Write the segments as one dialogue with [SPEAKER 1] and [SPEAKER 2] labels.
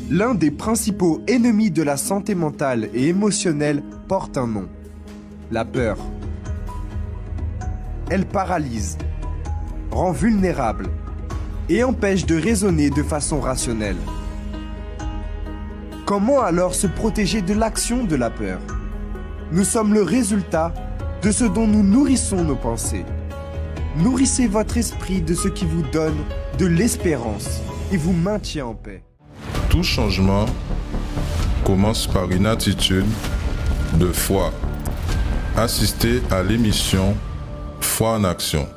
[SPEAKER 1] L'un des principaux ennemis de la santé mentale et émotionnelle porte un nom: la peur. Elle paralyse, rend vulnérable et empêche de raisonner de façon rationnelle. Comment alors se protéger de l'action de la peur? Nous sommes le résultat de ce dont nous nourrissons nos pensées. Nourrissez votre esprit de ce qui vous donne de l'espérance et vous maintient en paix.
[SPEAKER 2] Tout changement commence par une attitude de foi. Assistez à l'émission Foi en Action.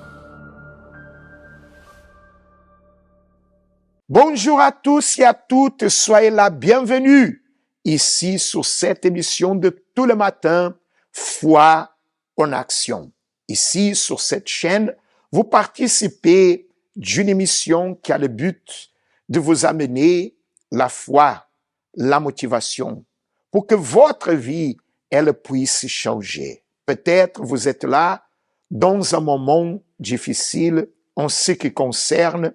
[SPEAKER 3] Bonjour à tous et à toutes, soyez la bienvenue ici sur cette émission de tout le matin, Foi en Action. Ici, sur cette chaîne, vous participez d'une émission qui a le but de vous amener la foi, la motivation, pour que votre vie, elle puisse changer. Peut-être vous êtes là dans un moment difficile en ce qui concerne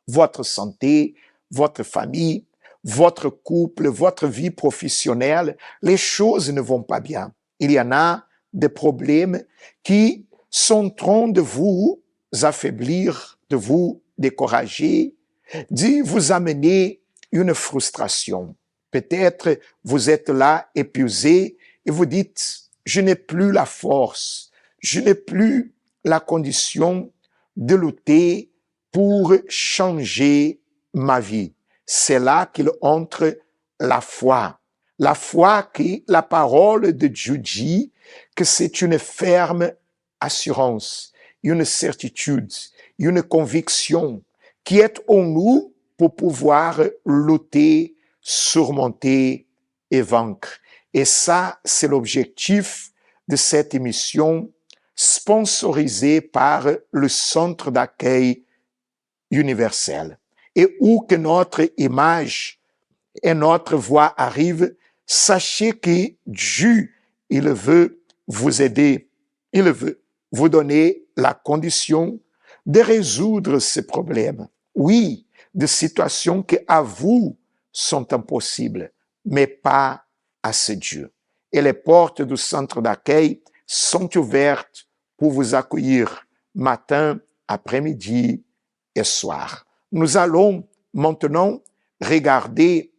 [SPEAKER 3] votre santé, votre famille, votre couple, votre vie professionnelle. Les choses ne vont pas bien. Il y en a des problèmes qui sont en train de vous affaiblir, de vous décourager, de vous amener une frustration. Peut-être vous êtes là épuisé et vous dites, je n'ai plus la force, je n'ai plus la condition de lutter pour changer ma vie. C'est là qu'il entre la foi. La foi qui, la parole de Dieu dit que c'est une ferme assurance, une certitude, une conviction qui est en nous pour pouvoir lutter, surmonter et vaincre. Et ça, c'est l'objectif de cette émission sponsorisée par le Centre d'accueil universel. Et où que notre image et notre voix arrivent, sachez que Dieu, il veut vous aider. Il veut vous donner la condition de résoudre ces problèmes. Oui, de situations qui à vous sont impossibles, mais pas à ce Dieu. Et les portes du centre d'accueil sont ouvertes pour vous accueillir matin, après-midi et soir. Nous allons maintenant regarder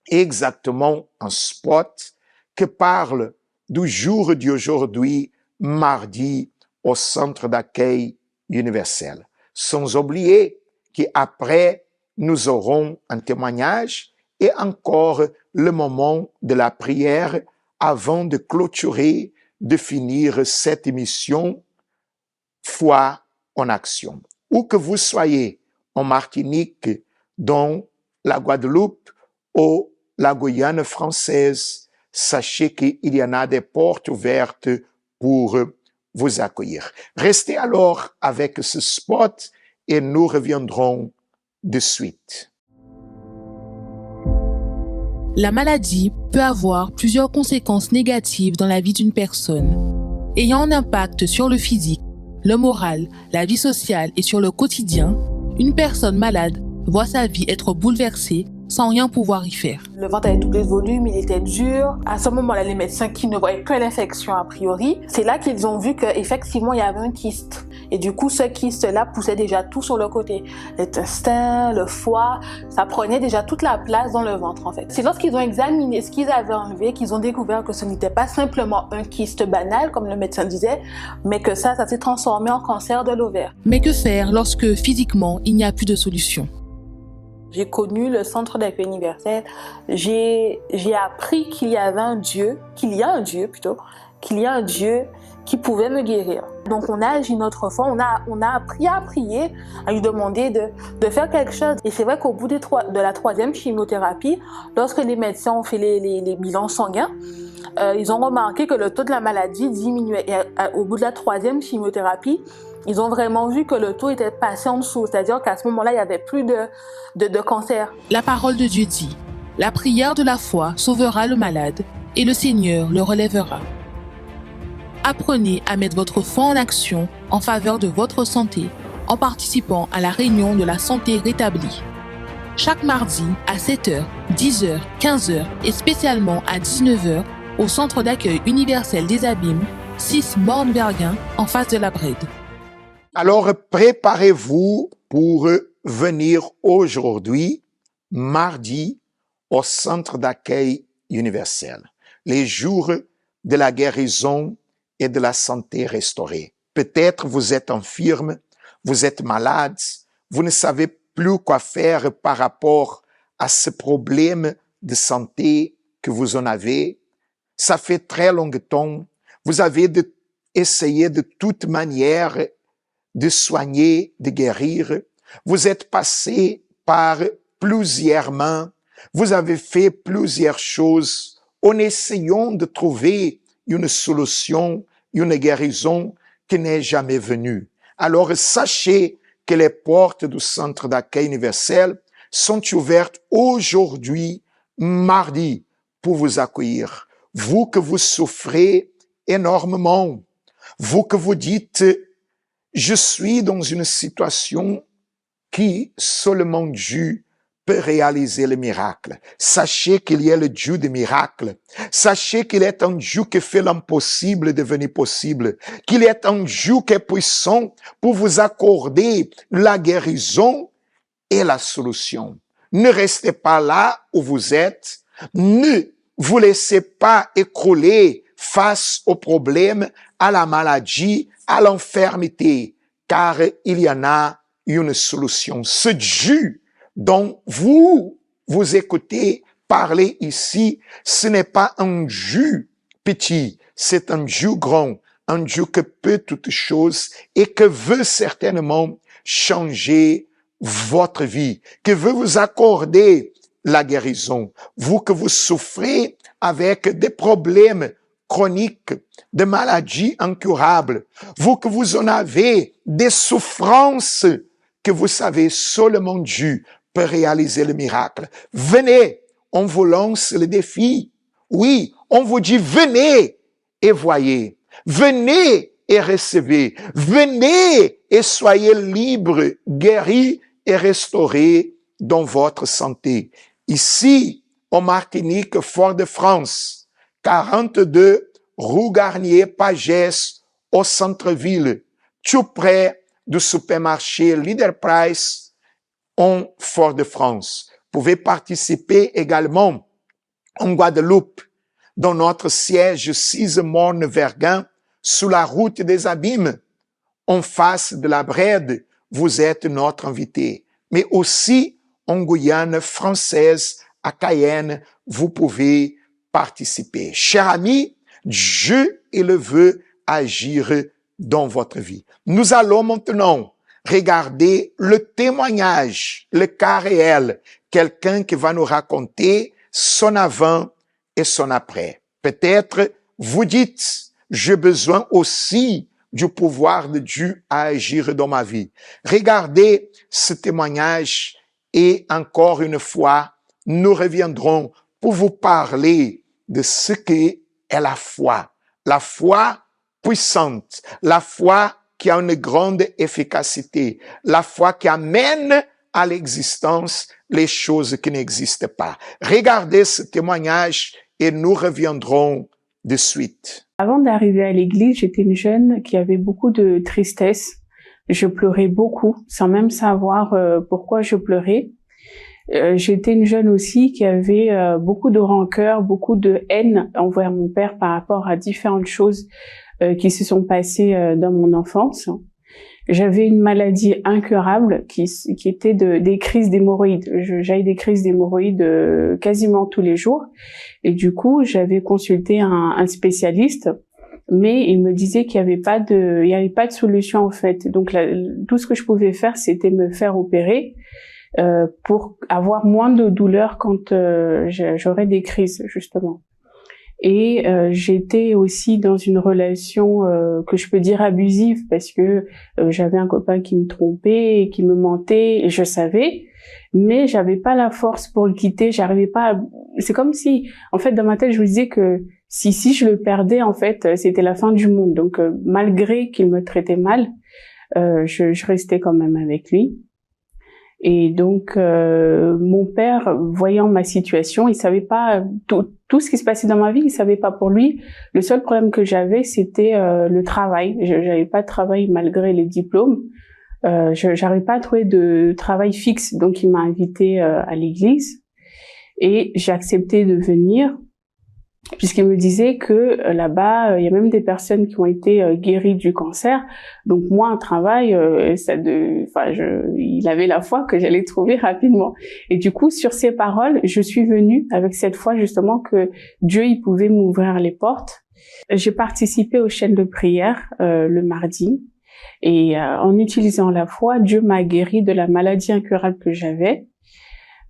[SPEAKER 3] exactement un spot qui parle du jour d'aujourd'hui, mardi, au centre d'accueil universel. Sans oublier qu'après, nous aurons un témoignage et encore le moment de la prière avant de clôturer, de finir cette émission Foi en Action. Où que vous soyez, en Martinique, dans la Guadeloupe ou la Guyane française, sachez qu'il y en a des portes ouvertes pour vous accueillir. Restez alors avec ce spot et nous reviendrons de suite.
[SPEAKER 4] La maladie peut avoir plusieurs conséquences négatives dans la vie d'une personne, ayant un impact sur le physique, le moral, la vie sociale et sur le quotidien. Une personne malade voit sa vie être bouleversée sans rien pouvoir y faire.
[SPEAKER 5] Le ventre avait doublé de volume, il était dur. À ce moment-là, les médecins qui ne voyaient que l'infection a priori, c'est là qu'ils ont vu qu'effectivement, il y avait un kyste. Et du coup, ce kyste-là poussait déjà tout sur le côté. L'intestin, le foie, ça prenait déjà toute la place dans le ventre, en fait. C'est lorsqu'ils ont examiné ce qu'ils avaient enlevé qu'ils ont découvert que ce n'était pas simplement un kyste banal, comme le médecin disait, mais que ça s'est transformé en cancer de l'ovaire.
[SPEAKER 4] Mais que faire lorsque, physiquement, il n'y a plus de solution?
[SPEAKER 5] J'ai connu le centre d'accueil universel. J'ai appris qu'il y a un Dieu qui pouvait me guérir. Donc on a agi notre foi, on a appris à prier, à lui demander de faire quelque chose. Et c'est vrai qu'au bout de la troisième chimiothérapie, lorsque les médecins ont fait les bilans sanguins, ils ont remarqué que le taux de la maladie diminuait. Et au bout de la troisième chimiothérapie, ils ont vraiment vu que le taux était passé en dessous, c'est-à-dire qu'à ce moment-là, il n'y avait plus de cancer.
[SPEAKER 4] La parole de Dieu dit, « La prière de la foi sauvera le malade, et le Seigneur le relèvera. » Apprenez à mettre votre foi en action en faveur de votre santé en participant à la réunion de la santé rétablie. chaque mardi à 7h, 10h, 15h et spécialement à 19h au Centre d'accueil universel des Abîmes, 6 Bornbergen, en face de la Brede.
[SPEAKER 3] Alors, préparez-vous pour venir aujourd'hui, mardi, au Centre d'accueil universel, les jours de la guérison et de la santé restaurée. Peut-être vous êtes infirme, vous êtes malade, vous ne savez plus quoi faire par rapport à ce problème de santé que vous en avez. Ça fait très longtemps. Vous avez essayé de toute manière de soigner, de guérir. Vous êtes passé par plusieurs mains. Vous avez fait plusieurs choses en essayant de trouver une solution, une guérison qui n'est jamais venue. Alors sachez que les portes du Centre d'accueil universel sont ouvertes aujourd'hui, mardi, pour vous accueillir. Vous que vous souffrez énormément, vous que vous dites, je suis dans une situation qui seulement Dieu peut réaliser le miracle. Sachez qu'il y a le Dieu des miracles. Sachez qu'il est un Dieu qui fait l'impossible devenir possible. Qu'il est un Dieu qui est puissant pour vous accorder la guérison et la solution. Ne restez pas là où vous êtes. Ne vous laissez pas écrouler face aux problèmes, à la maladie, à l'infirmité, car il y en a une solution. Ce Dieu dont vous écoutez parler ici, ce n'est pas un Dieu petit, c'est un Dieu grand, un Dieu qui peut toutes choses et que veut certainement changer votre vie, qui veut vous accorder la guérison. Vous que vous souffrez avec des problèmes chroniques, des maladies incurables, vous que vous en avez des souffrances que vous savez seulement Dieu peut réaliser le miracle. Venez, on vous lance le défi. Oui, on vous dit venez et voyez. Venez et recevez. Venez et soyez libres, guéris et restaurés dans votre santé. Ici, en Martinique, Fort-de-France, 42 rue Garnier-Pagès, au centre-ville, tout près du supermarché Leader Price, en Fort-de-France. Vous pouvez participer également en Guadeloupe, dans notre siège 6 Morne-Vergin, sous la route des Abîmes, en face de la Brede. Vous êtes notre invité. Mais aussi en Guyane française, à Cayenne, vous pouvez participer. Chers amis, Dieu, il veut agir dans votre vie. Nous allons maintenant regarder le témoignage, le cas réel, quelqu'un qui va nous raconter son avant et son après. Peut-être vous dites, j'ai besoin aussi du pouvoir de Dieu à agir dans ma vie. Regardez ce témoignage et encore une fois, nous reviendrons pour vous parler de ce qu'est la foi puissante, la foi qui a une grande efficacité, la foi qui amène à l'existence les choses qui n'existent pas. Regardez ce témoignage et nous reviendrons de suite.
[SPEAKER 6] Avant d'arriver à l'église, j'étais une jeune qui avait beaucoup de tristesse. Je pleurais beaucoup, sans même savoir pourquoi je pleurais. J'étais une jeune aussi qui avait beaucoup de rancœur, beaucoup de haine envers mon père par rapport à différentes choses qui se sont passées dans mon enfance. J'avais une maladie incurable qui était des crises d'hémorroïdes. J'avais des crises d'hémorroïdes quasiment tous les jours. Et du coup, j'avais consulté un spécialiste, mais il me disait qu'il n'y avait pas de solution en fait. Donc tout ce que je pouvais faire, c'était me faire opérer pour avoir moins de douleur quand j'aurais des crises justement. Et j'étais aussi dans une relation que je peux dire abusive parce que j'avais un copain qui me trompait et qui me mentait et je savais, mais j'avais pas la force pour le quitter. J'arrivais pas. C'est comme si, en fait, dans ma tête, je me disais que si je le perdais, en fait, c'était la fin du monde. Donc malgré qu'il me traitait mal, je restais quand même avec lui. Et donc, mon père, voyant ma situation, il savait pas tout ce qui se passait dans ma vie, il savait pas pour lui. Le seul problème que j'avais, c'était le travail. J'avais pas de travail malgré les diplômes. J'arrivais pas à trouver de travail fixe, donc il m'a invité à l'église et j'ai accepté de venir. Puisqu'il me disait que là-bas, il y a même des personnes qui ont été guéries du cancer. Donc moi, un travail, il avait la foi que j'allais trouver rapidement. Et du coup, sur ces paroles, je suis venue avec cette foi justement que Dieu, il pouvait m'ouvrir les portes. J'ai participé aux chaînes de prière le mardi. Et en utilisant la foi, Dieu m'a guéri de la maladie incurable que j'avais.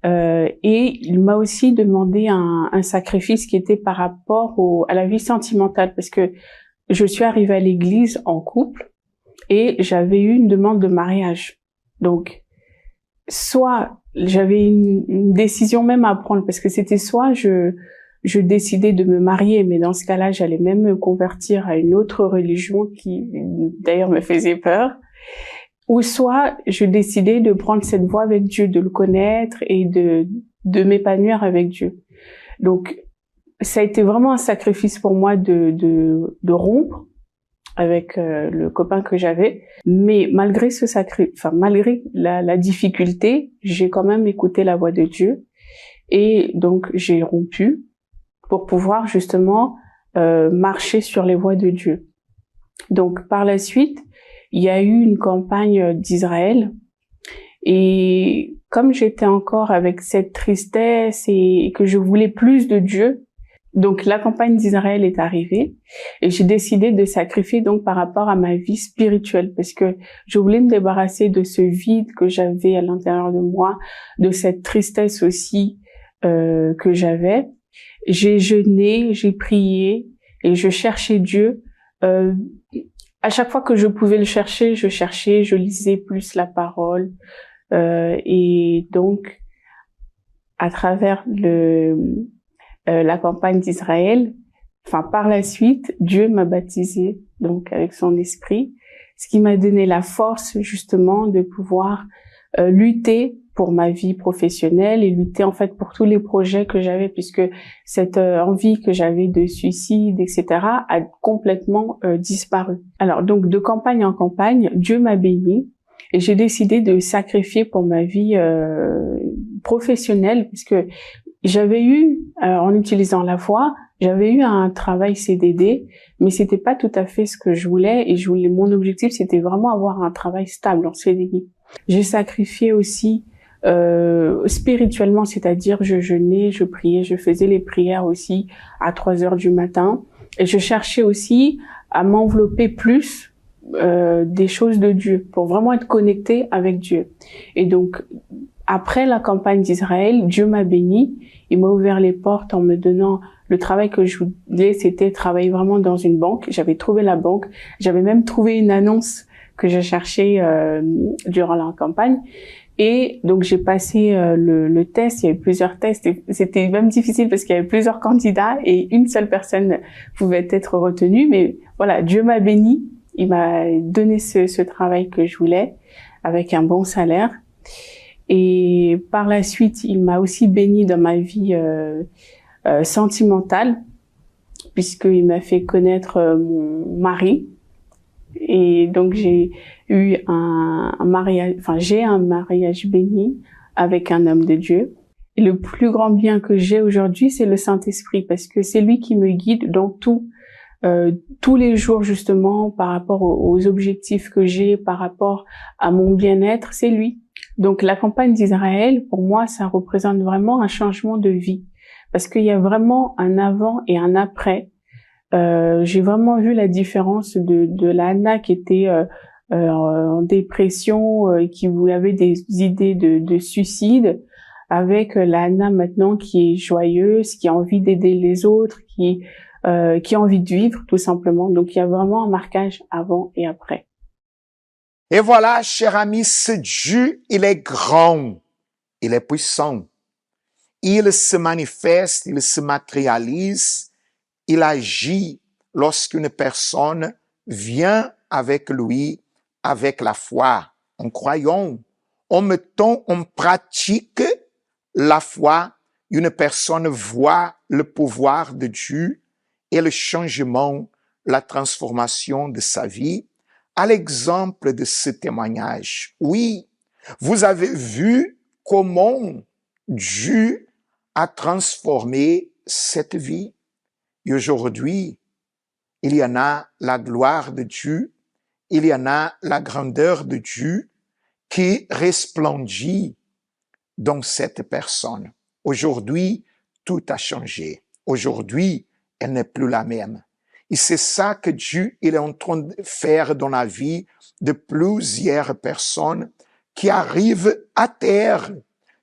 [SPEAKER 6] Et il m'a aussi demandé un sacrifice qui était par rapport à la vie sentimentale, parce que je suis arrivée à l'église en couple et j'avais eu une demande de mariage. Donc, soit j'avais une décision même à prendre, parce que c'était soit je décidais de me marier, mais dans ce cas-là, j'allais même me convertir à une autre religion qui, d'ailleurs, me faisait peur. Ou soit je décidais de prendre cette voie avec Dieu, de le connaître et de m'épanouir avec Dieu. Donc, ça a été vraiment un sacrifice pour moi de rompre avec le copain que j'avais. Mais malgré malgré la difficulté, j'ai quand même écouté la voix de Dieu. Et donc, j'ai rompu pour pouvoir justement marcher sur les voies de Dieu. Donc, par la suite, il y a eu une campagne d'Israël et comme j'étais encore avec cette tristesse et que je voulais plus de Dieu, donc la campagne d'Israël est arrivée et j'ai décidé de sacrifier donc par rapport à ma vie spirituelle parce que je voulais me débarrasser de ce vide que j'avais à l'intérieur de moi, de cette tristesse aussi que j'avais. J'ai jeûné, j'ai prié et je cherchais Dieu. À chaque fois que je pouvais le chercher, je lisais plus la parole. Et donc, à travers la campagne d'Israël, par la suite, Dieu m'a baptisée donc avec son esprit, ce qui m'a donné la force justement de pouvoir lutter pour ma vie professionnelle et lutter en fait pour tous les projets que j'avais, puisque cette envie que j'avais de suicide, etc., a complètement disparu. Alors donc de campagne en campagne, Dieu m'a béni et j'ai décidé de sacrifier pour ma vie professionnelle, puisque j'avais eu, en utilisant la foi, j'avais eu un travail CDD, mais c'était pas tout à fait ce que je voulais et mon objectif c'était vraiment avoir un travail stable en CDI. J'ai sacrifié aussi spirituellement, c'est-à-dire je jeûnais, je priais, je faisais les prières aussi à 3 heures du matin et je cherchais aussi à m'envelopper plus des choses de Dieu pour vraiment être connectée avec Dieu. Et donc après la campagne d'Israël, Dieu m'a béni, il m'a ouvert les portes en me donnant le travail que je voulais, c'était travailler vraiment dans une banque. J'avais trouvé la banque, j'avais même trouvé une annonce que je cherchais durant la campagne. Et donc j'ai passé le test, il y avait plusieurs tests et c'était même difficile parce qu'il y avait plusieurs candidats et une seule personne pouvait être retenue. Mais voilà, Dieu m'a béni, il m'a donné ce travail que je voulais avec un bon salaire. Et par la suite, il m'a aussi béni dans ma vie sentimentale puisqu'il m'a fait connaître mon mari. Et donc j'ai eu un mariage béni avec un homme de Dieu. Et le plus grand bien que j'ai aujourd'hui, c'est le Saint-Esprit, parce que c'est lui qui me guide dans tout, tous les jours justement, par rapport aux objectifs que j'ai, par rapport à mon bien-être, c'est lui. Donc la campagne d'Israël, pour moi, ça représente vraiment un changement de vie, parce qu'il y a vraiment un avant et un après. J'ai vraiment vu la différence de l'Anna qui était en dépression, qui avait des idées de suicide, avec l'Anna maintenant qui est joyeuse, qui a envie d'aider les autres, qui a envie de vivre tout simplement. Donc il y a vraiment un marquage avant et après.
[SPEAKER 3] Et voilà, cher ami, ce Dieu, il est grand, il est puissant. Il se manifeste, il se matérialise, il agit lorsqu'une personne vient avec lui, avec la foi, en croyant, en mettant en pratique la foi, une personne voit le pouvoir de Dieu et le changement, la transformation de sa vie. À l'exemple de ce témoignage, oui, vous avez vu comment Dieu a transformé cette vie. Et aujourd'hui, il y en a la gloire de Dieu, il y en a la grandeur de Dieu qui resplendit dans cette personne. Aujourd'hui, tout a changé. Aujourd'hui, elle n'est plus la même. Et c'est ça que Dieu il est en train de faire dans la vie de plusieurs personnes qui arrivent à terre,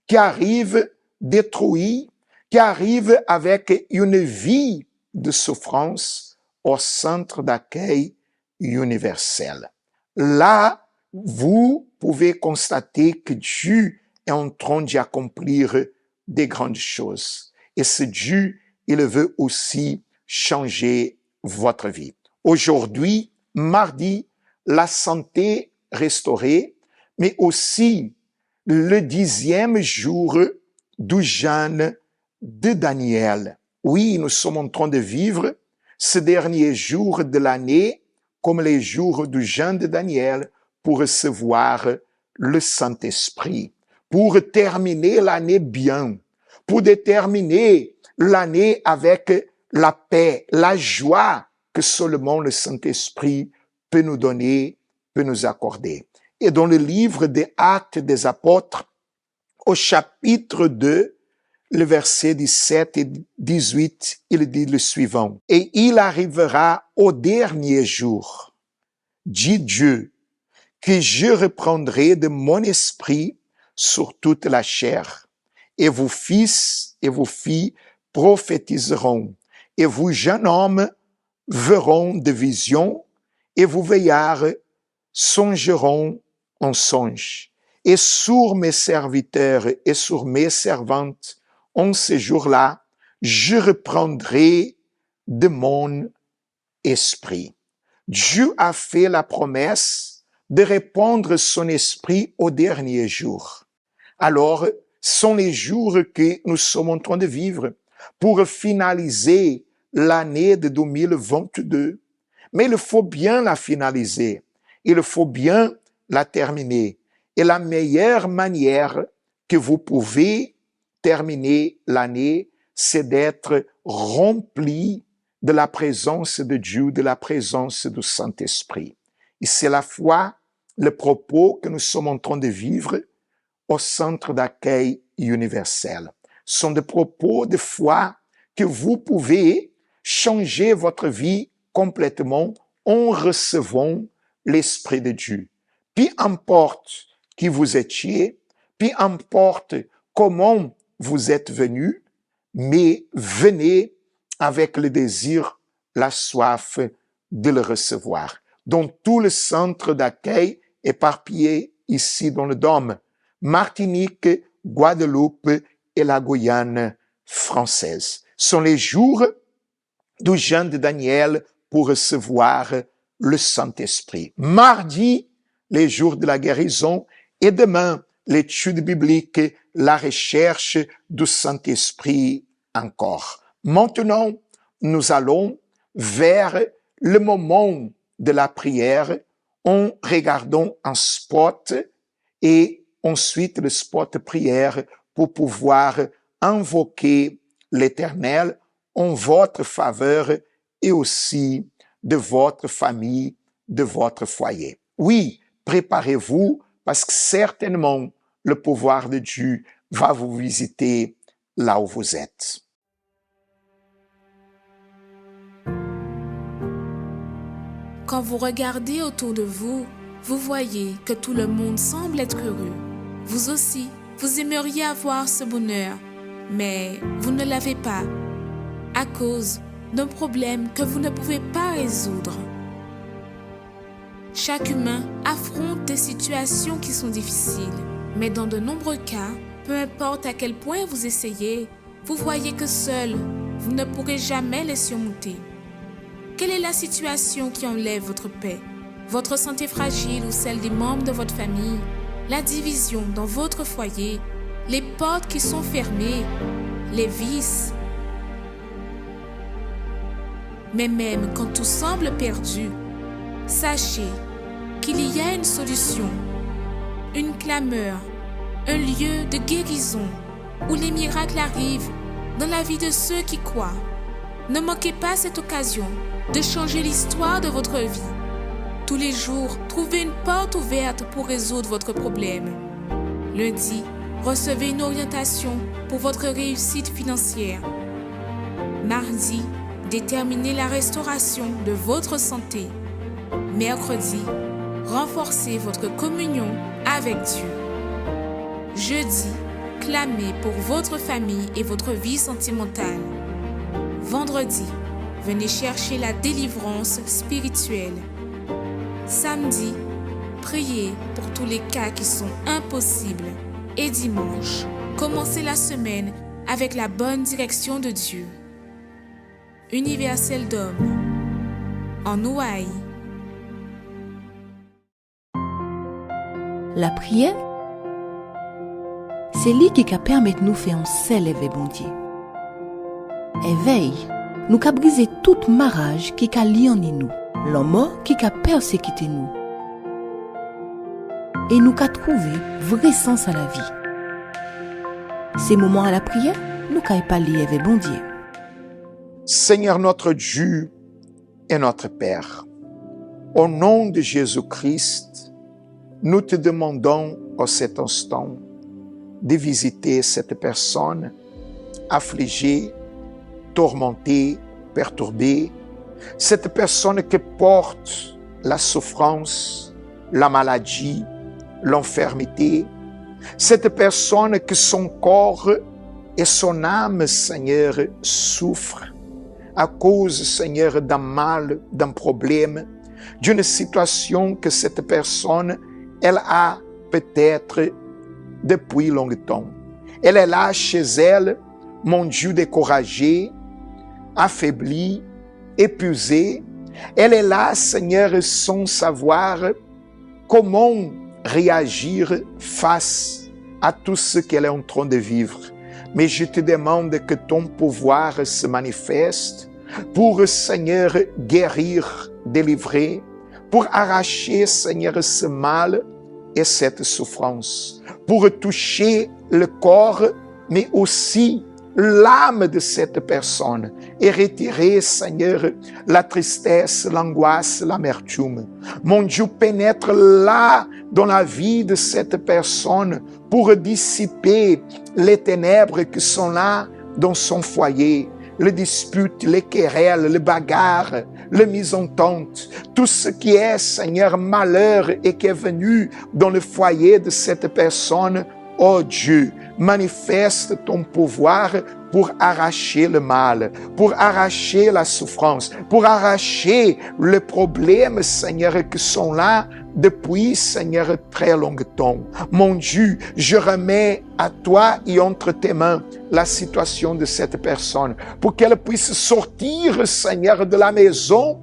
[SPEAKER 3] qui arrivent détruites, qui arrivent avec une vie de souffrance au centre d'accueil universel. Là, vous pouvez constater que Dieu est en train d'y accomplir des grandes choses. Et ce Dieu, il veut aussi changer votre vie. Aujourd'hui, mardi, la santé restaurée, mais aussi le 10e jour du jeûne de Daniel. Oui, nous sommes en train de vivre ce dernier jour de l'année comme les jours du jeûne de Daniel pour recevoir le Saint-Esprit, pour terminer l'année bien, pour déterminer l'année avec la paix, la joie que seulement le Saint-Esprit peut nous donner, peut nous accorder. Et dans le livre des Actes des Apôtres, au chapitre 2, le verset 17 et 18, il dit le suivant. « Et il arrivera au dernier jour, dit Dieu, que je reprendrai de mon esprit sur toute la chair, et vos fils et vos filles prophétiseront, et vous, jeunes hommes, verront des visions, et vos veillards songeront en songe. Et sur mes serviteurs et sur mes servantes, en ce jour-là, je reprendrai de mon esprit. » Dieu a fait la promesse de répandre son esprit au dernier jour. Alors, ce sont les jours que nous sommes en train de vivre pour finaliser l'année de 2022. Mais il faut bien la finaliser. Il faut bien la terminer. Et la meilleure manière que vous pouvez terminer l'année, c'est d'être rempli de la présence de Dieu, de la présence du Saint-Esprit. Et c'est la foi, le propos que nous sommes en train de vivre au centre d'accueil universel. Ce sont des propos de foi que vous pouvez changer votre vie complètement en recevant l'Esprit de Dieu. Peu importe qui vous étiez, peu importe comment vous êtes venu, mais venez avec le désir, la soif de le recevoir. Dans tout le centre d'accueil éparpillé ici dans le Dôme, Martinique, Guadeloupe et la Guyane française. Sont les jours du jeûne de Daniel pour recevoir le Saint-Esprit. Mardi, les jours de la guérison, et demain, l'étude biblique, la recherche du Saint-Esprit encore. Maintenant, nous allons vers le moment de la prière en regardant un spot et ensuite le spot prière pour pouvoir invoquer l'Éternel en votre faveur et aussi de votre famille, de votre foyer. Oui, préparez-vous parce que certainement le pouvoir de Dieu va vous visiter là où vous êtes.
[SPEAKER 7] Quand vous regardez autour de vous, vous voyez que tout le monde semble être heureux. Vous aussi, vous aimeriez avoir ce bonheur, mais vous ne l'avez pas à cause d'un problème que vous ne pouvez pas résoudre. Chaque humain affronte des situations qui sont difficiles, mais dans de nombreux cas, peu importe à quel point vous essayez, vous voyez que seul, vous ne pourrez jamais les surmonter. Quelle est la situation qui enlève votre paix, votre santé fragile ou celle des membres de votre famille? la division dans votre foyer, les portes qui sont fermées, les vices. Mais même quand tout semble perdu, sachez qu'il y a une solution, une clameur, un lieu de guérison où les miracles arrivent dans la vie de ceux qui croient. Ne manquez pas cette occasion de changer l'histoire de votre vie. Tous les jours, trouvez une porte ouverte pour résoudre votre problème. Lundi, recevez une orientation pour votre réussite financière. Mardi, déterminez la restauration de votre santé. Mercredi, renforcez votre communion avec Dieu. Jeudi, clamez pour votre famille et votre vie sentimentale. Vendredi, venez chercher la délivrance spirituelle. Samedi, priez pour tous les cas qui sont impossibles. Et dimanche, commencez la semaine avec la bonne direction de Dieu. Universel d'homme, en Ouaille.
[SPEAKER 8] La prière, c'est lui qui permet nous faire un seul éveil bon Dieu. Éveil, nous qu'a brisé toute marage qui a lié en nous, l'homme qui a persécuté nous. Et nous qu'a trouvé vrai sens à la vie. Ces moments à la prière, nous qu'a parlé éveil bon Dieu.
[SPEAKER 3] Seigneur notre Dieu et notre Père, au nom de Jésus-Christ, nous te demandons en cet instant de visiter cette personne affligée, tourmentée, perturbée, cette personne qui porte la souffrance, la maladie, l'infirmité, cette personne que son corps et son âme, Seigneur, souffrent à cause, Seigneur, d'un mal, d'un problème, d'une situation que cette personne, elle a peut-être depuis longtemps. Elle est là chez elle, mon Dieu, découragée, affaiblie, épuisée. Elle est là, Seigneur, sans savoir comment réagir face à tout ce qu'elle est en train de vivre. Mais je te demande que ton pouvoir se manifeste pour, Seigneur, guérir, délivrer, pour arracher, Seigneur, ce mal et cette souffrance, pour toucher le corps, mais aussi l'âme de cette personne et retirer, Seigneur, la tristesse, l'angoisse, l'amertume. Mon Dieu, pénètre là dans la vie de cette personne pour dissiper les ténèbres qui sont là dans son foyer, les disputes, les querelles, les bagarres, les mésententes, tout ce qui est, Seigneur, malheur et qui est venu dans le foyer de cette personne. Oh Dieu, manifeste ton pouvoir pour arracher le mal, pour arracher la souffrance, pour arracher les problèmes, Seigneur, qui sont là depuis, Seigneur, très longtemps. Mon Dieu, je remets à toi et entre tes mains la situation de cette personne, pour qu'elle puisse sortir, Seigneur, de la maison,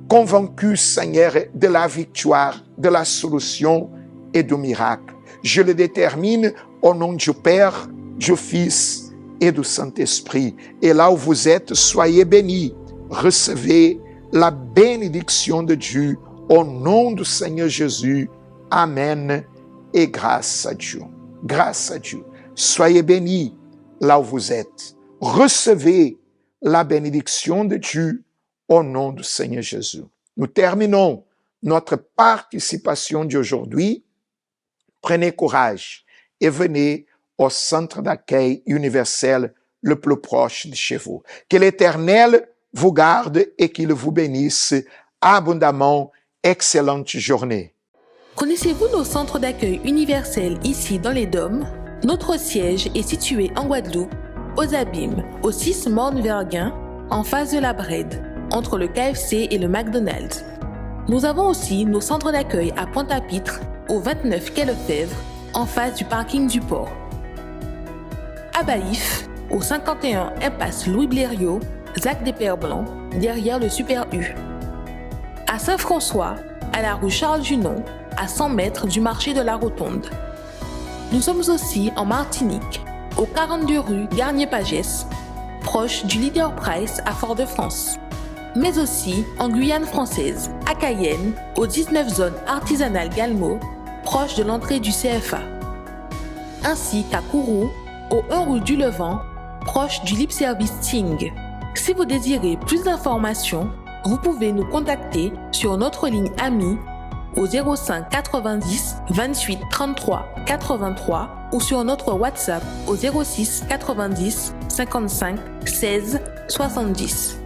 [SPEAKER 3] convaincue, Seigneur, de la victoire, de la solution et du miracle. Je le détermine au nom du Père, du Fils et du Saint-Esprit. Et là où vous êtes, soyez bénis. Recevez la bénédiction de Dieu au nom du Seigneur Jésus. Amen. Et grâce à Dieu. Grâce à Dieu. Soyez bénis là où vous êtes. Recevez la bénédiction de Dieu au nom du Seigneur Jésus. Nous terminons notre participation d'aujourd'hui. Prenez courage et venez au centre d'accueil universel le plus proche de chez vous. Que l'Éternel vous garde et qu'il vous bénisse abondamment. Excellente journée.
[SPEAKER 4] Connaissez-vous nos centres d'accueil universels ici dans les Dômes? Notre siège est situé en Guadeloupe, aux Abîmes, au 6 Morne-Verguin, en face de la Brède, entre le KFC et le McDonald's. Nous avons aussi nos centres d'accueil à Pointe-à-Pitre, au 29 quai Lefebvre, en face du parking du port. À Baïf, au 51 impasse Louis Blériot, Zac des Pères Blancs, derrière le Super U. À Saint-François, à la rue Charles Junon, à 100 mètres du marché de la Rotonde. Nous sommes aussi en Martinique, au 42 rue Garnier-Pagès, proche du Leader Price à Fort-de-France. Mais aussi en Guyane française, à Cayenne, aux 19 zones artisanales Galmo, proche de l'entrée du CFA. Ainsi qu'à Kourou, au 1 rue du Levant, proche du Lip Service Ting. Si vous désirez plus d'informations, vous pouvez nous contacter sur notre ligne amie au 05 90 28 33 83 ou sur notre WhatsApp au 06 90 55 16 70.